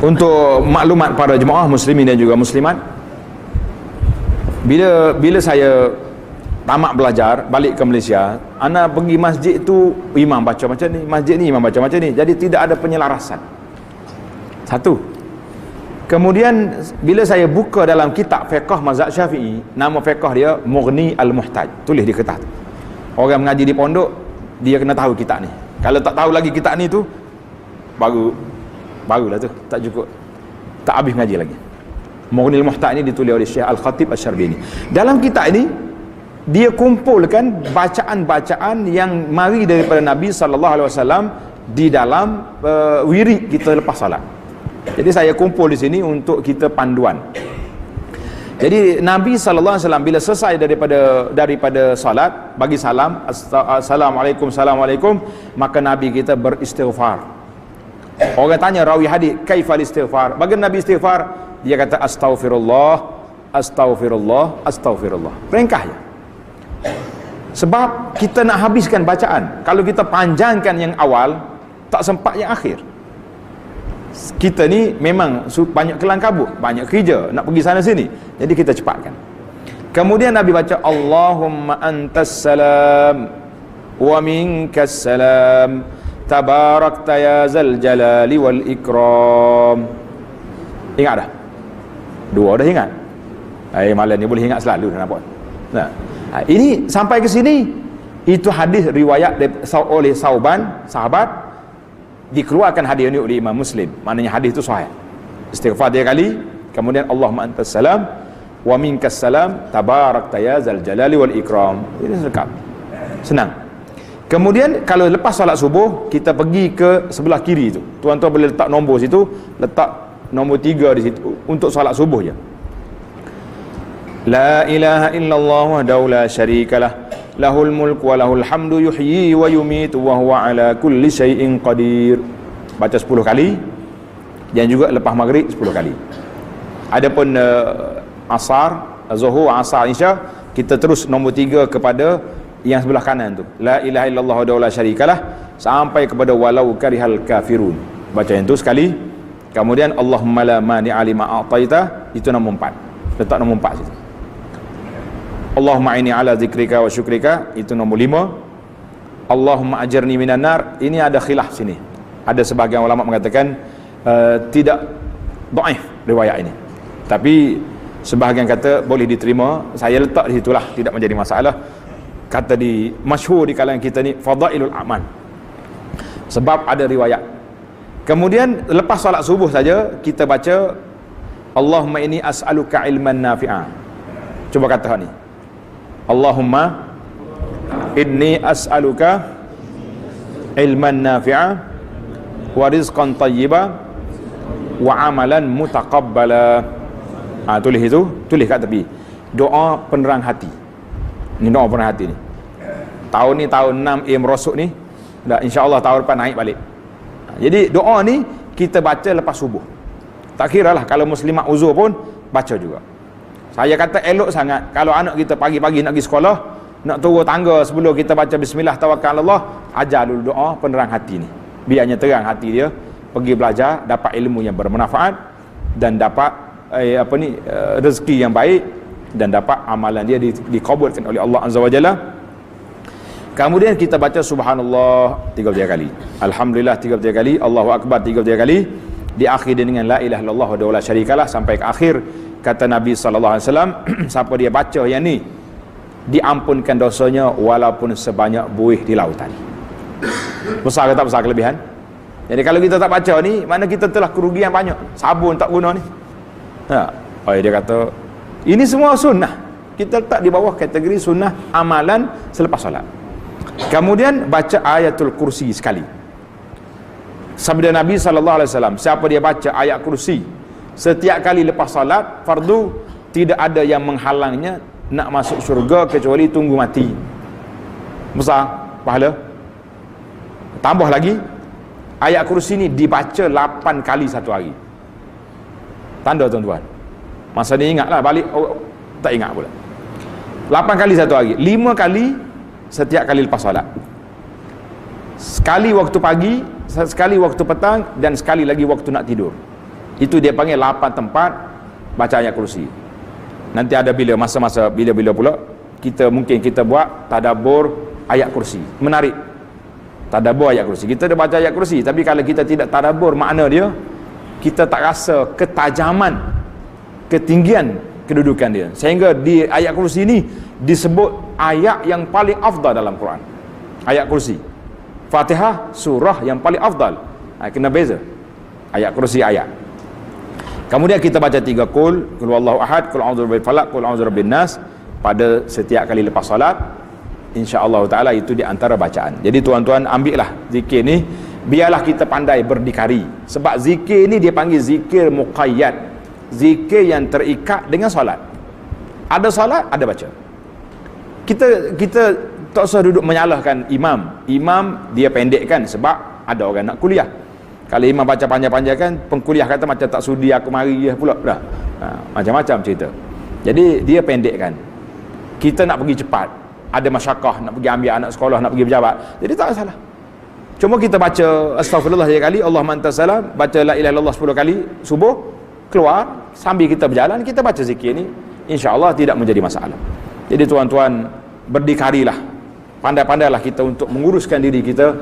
Untuk maklumat para jemaah muslimin dan juga muslimat, bila saya tamat belajar balik ke Malaysia, ana pergi masjid tu imam baca macam ni, masjid ni imam baca macam ni, jadi tidak ada penyelarasan. Satu. Kemudian bila saya buka dalam kitab fiqh mazhab Syafi'i, nama fiqh dia Mughni Al-Muhtaj, tulis di kertas. Orang mengaji di pondok dia kena tahu kitab ni. Kalau tak tahu lagi kitab ni tu barulah tu, tak cukup, tak habis mengaji lagi. Mughni Al-Muhtaj ni ditulis oleh Syekh Al-Khatib Asy-Syarbini. Dalam kitab ini dia kumpulkan bacaan-bacaan yang mari daripada Nabi SAW di dalam wirid kita lepas salat. Jadi saya kumpul di sini untuk kita panduan. Jadi Nabi SAW bila selesai daripada salat, bagi salam, assalamualaikum, maka Nabi kita beristighfar. Orang tanya rawi hadis, kaifal istighfar? Bagaimana Nabi istighfar? Dia kata astaghfirullah, astaghfirullah, astaghfirullah. Ringkas je. Sebab kita nak habiskan bacaan. Kalau kita panjangkan yang awal, tak sempat yang akhir. Kita ni memang banyak kelang kabut, banyak kerja, nak pergi sana sini, jadi kita cepatkan. Kemudian Nabi baca Allahumma antas salam wa minkas salam tabarakta ya zal jalali wal ikram. Ingat dah? Dua dah ingat? Malam ni boleh ingat selalu dah, nampak? Nah, ini sampai ke sini, itu hadis riwayat oleh Sauban, sahabat, dikeluarkan hadis ini oleh Imam Muslim. Maknanya hadis itu sahih. Istighfar 3 kali, kemudian Allahumma antas salam wa minkas salam tabarakta ya zal jalali wal ikram. Ini lengkap, senang. Kemudian kalau lepas solat subuh, kita pergi ke sebelah kiri itu, tuan-tuan boleh letak nombor situ, letak nombor 3 di situ untuk solat subuh je. La ilaha illallah wahdahu la syarikalah, lahul mulku wa lahul hamdu yuhyi wa yumitu wa huwa ala kulli syai'in qadir. Baca 10 kali, dan juga lepas maghrib 10 kali. Adapun asar, zuhur, asar, isya, kita terus nombor 3 kepada yang sebelah kanan tu, la ilaha illallah wahdahu la syarikalah, sampai kepada walau karihal kafirun. Baca yang tu sekali. Kemudian Allahumma la mani'a lima a'taita, itu nombor 4. Letak nombor 4 situ. Allahumma inni ala zikrika wa syukrika, itu nombor 5. Allahumma ajarni minan nar, ini ada khilaf sini. Ada sebahagian ulama mengatakan tidak dhaif riwayat ini, tapi sebahagian kata boleh diterima. Saya letak di situlah, tidak menjadi masalah. Kata di masyhur di kalangan kita ni fadailul amal, sebab ada riwayat. Kemudian lepas solat subuh saja kita baca Allahumma inni as'aluka ilman nafi'a. Cuba kata ni, Allahumma inni as'aluka ilman nafi'a wa rizqan tayyiba wa amalan mutaqabbala. Tulis itu, tulis kat tepi. Doa penerang hati. Ni doa penerang hati ni. Tahun ni tahun 6 Merosuk ni, dah insya-Allah tahun depan naik balik. Jadi doa ni kita baca lepas subuh. Tak kiralah kalau muslimat uzur pun baca juga. Saya kata elok sangat kalau anak kita pagi-pagi nak pergi sekolah, nak turun tangga, sebelum kita baca bismillah tawakkal Allah, ajar dulu doa penerang hati ni. Biarnya terang hati dia, pergi belajar, dapat ilmu yang bermanfaat, dan dapat rezeki yang baik, dan dapat amalan dia dikabulkan oleh Allah Azza wa Jalla. Kemudian kita baca subhanallah 33 kali, alhamdulillah 33 kali, Allahu akbar 33 kali, diakhiri dengan la ilaha illallah wahdahu la syarikalah sampai ke akhir. Kata Nabi sallallahu alaihi wasallam, siapa dia baca yang ni, diampunkan dosanya walaupun sebanyak buih di lautan. Besar ke tak besar kelebihan? Jadi kalau kita tak baca ni, mana kita telah kerugian banyak. Sabun tak guna ni. Dia kata ini semua sunnah, kita letak di bawah kategori sunnah amalan selepas solat. Kemudian baca ayatul kursi sekali. Sabda Nabi sallallahu alaihi wasallam, siapa dia baca ayat kursi setiap kali lepas salat fardu, tidak ada yang menghalangnya nak masuk syurga kecuali tunggu mati. Besar pahala. Tambah lagi, ayat kursi ni dibaca 8 kali satu hari. Tanda tuan-tuan. Masa ni ingatlah balik, tak ingat pula. 8 kali satu hari, 5 kali setiap kali lepas solat. Sekali waktu pagi, sekali waktu petang, dan sekali lagi waktu nak tidur. Itu dia panggil 8 tempat baca ayat kursi. Nanti ada bila masa-masa bila-bila pula mungkin kita buat tadabbur ayat kursi. Menarik. Tadabbur ayat kursi. Kita dah baca ayat kursi, tapi kalau kita tidak tadabbur makna dia, kita tak rasa ketajaman, ketinggian kedudukan dia. Sehingga di ayat kursi ini disebut ayat yang paling afdal dalam Quran. Ayat kursi. Fatihah surah yang paling afdal. Kena beza. Ayat kursi ayat. Kemudian kita baca 3 qul huwallahu ahad, qul a'udzu birabbil falaq, qul a'udzu birabbin nas pada setiap kali lepas solat. Insya-Allah taala itu di antara bacaan. Jadi tuan-tuan ambillah zikir ni, biarlah kita pandai berdikari. Sebab zikir ni dia panggil zikir muqayyad. Zikir yang terikat dengan solat. Ada solat, ada baca. Kita tak usah duduk menyalahkan imam. Imam dia pendekkan sebab ada orang nak kuliah. Kalau imam baca panjang-panjang kan, pengkuliah kata macam tak sudi aku mari dia pula dah. Macam-macam cerita. Jadi dia pendekkan. Kita nak pergi cepat, ada masyarakah, nak pergi ambil anak sekolah, nak pergi berjabat. Jadi tak salah. Cuma kita baca astaghfirullah 3 kali, Allahumma antas salam, baca la ilaha illallah 10 kali, subuh, keluar, sambil kita berjalan, kita baca zikir ni, insya-Allah tidak menjadi masalah. Jadi tuan-tuan, berdikarilah. Pandai-pandailah kita untuk menguruskan diri kita,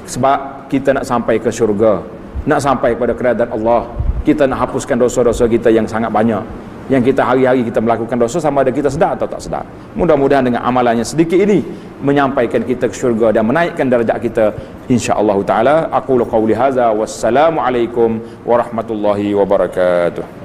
sebab kita nak sampai ke syurga, nak sampai kepada keridaan Allah. Kita nak hapuskan dosa-dosa kita yang sangat banyak, yang kita hari-hari kita melakukan dosa, sama ada kita sedar atau tak sedar. Mudah-mudahan dengan amalannya sedikit ini menyampaikan kita ke syurga dan menaikkan darjat kita, insya-Allah taala. Aqulu qauli hadza, wassalamu alaikum warahmatullahi wabarakatuh.